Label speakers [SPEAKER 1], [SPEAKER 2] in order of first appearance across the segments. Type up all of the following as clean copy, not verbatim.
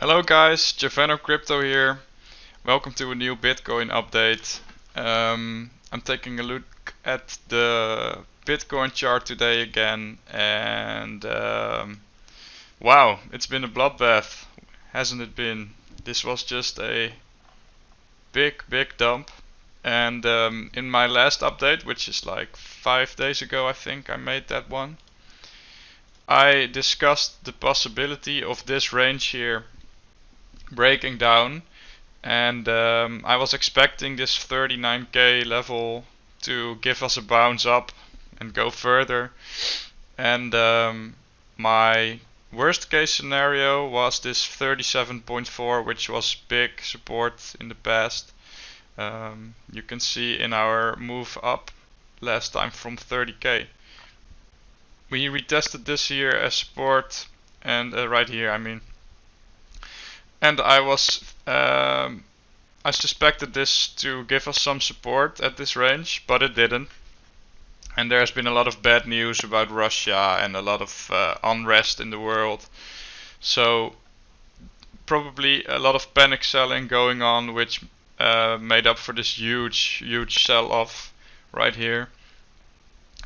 [SPEAKER 1] Hello guys, JovanoCrypto here. Welcome to a new Bitcoin update. I'm taking a look at the Bitcoin chart today again, and wow, it's been a bloodbath, hasn't it been? This was just a big dump. And in my last update, which is like 5 days ago, I think I made that one, I discussed the possibility of this range here breaking down, and I was expecting this 39k level to give us a bounce up and go further, and my worst case scenario was this 37.4, which was big support in the past. You can see in our move up last time from 30k. We retested this here as support, and right here I mean, and I suspected this to give us some support at this range, but it didn't. And there has been a lot of bad news about Russia and a lot of unrest in the world. So probably a lot of panic selling going on, which made up for this huge sell-off right here.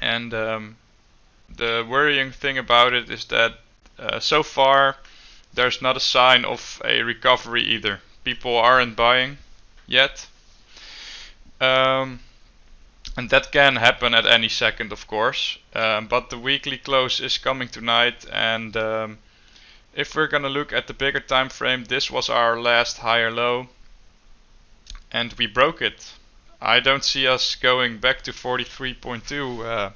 [SPEAKER 1] And the worrying thing about it is that so far there's not a sign of a recovery either. People aren't buying yet. And that can happen at any second, of course. But the weekly close is coming tonight, and if we're gonna look at the bigger time frame, this was our last higher low, and we broke it. I don't see us going back to 43.2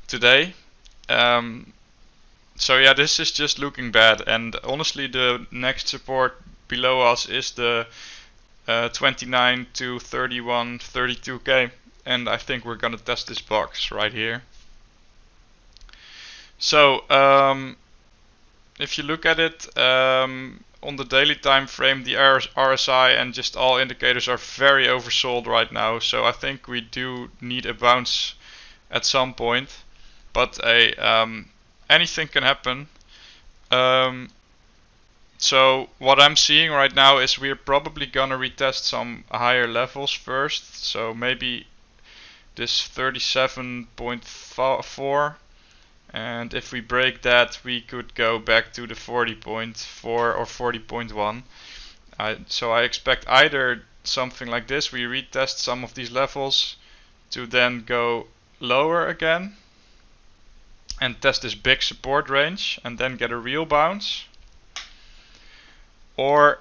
[SPEAKER 1] today. So yeah, this is just looking bad, and honestly the next support below us is the 29 to 31, 32k, and I think we're gonna test this box right here. So if you look at it on the daily time frame, the RSI and just all indicators are very oversold right now, so I think we do need a bounce at some point, but anything can happen. So what I'm seeing right now is we're probably gonna retest some higher levels first. So maybe this 37.4, and if we break that, we could go back to the 40.4 or 40.1. So I expect either something like this, we retest some of these levels to then go lower again and test this big support range and then get a real bounce, or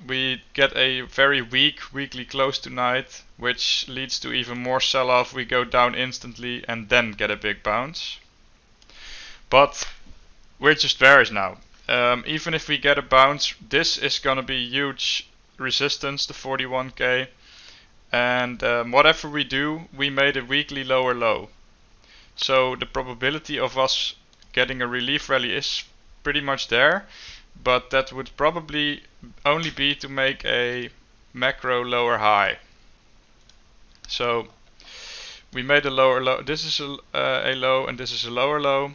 [SPEAKER 1] we get a very weak weekly close tonight, which leads to even more sell-off. We go down instantly and then get a big bounce. But we're just bearish now. Even if we get a bounce, this is gonna be huge resistance, the 41k, and whatever we do, we made a weekly lower low. So the probability of us getting a relief rally is pretty much there, but that would probably only be to make a macro lower high. So we made a lower low. This is a low, and this is a lower low.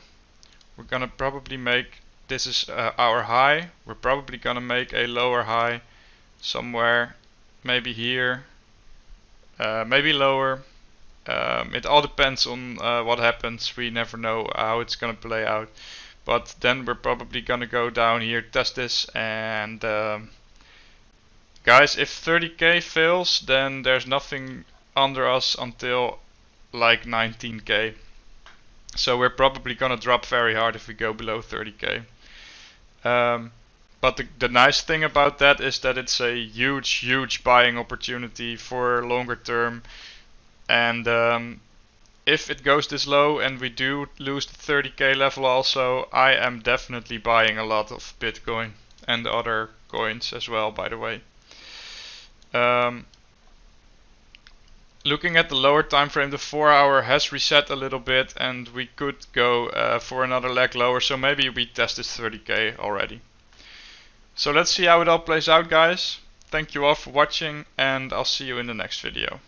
[SPEAKER 1] We're gonna probably make, this is our high. We're probably gonna make a lower high somewhere, maybe here, maybe lower. It all depends on what happens. We never know how it's gonna play out. But then we're probably gonna go down here, test this, and guys, if 30k fails, then there's nothing under us until like 19k. So we're probably gonna drop very hard if we go below 30k. But the nice thing about that is that it's a huge buying opportunity for longer term. And if it goes this low and we do lose the 30k level also, I am definitely buying a lot of Bitcoin and other coins as well, by the way. Looking at the lower time frame, the 4-hour has reset a little bit, and we could go for another leg lower, so maybe we test this 30k already. So let's see how it all plays out, guys. Thank you all for watching, and I'll see you in the next video.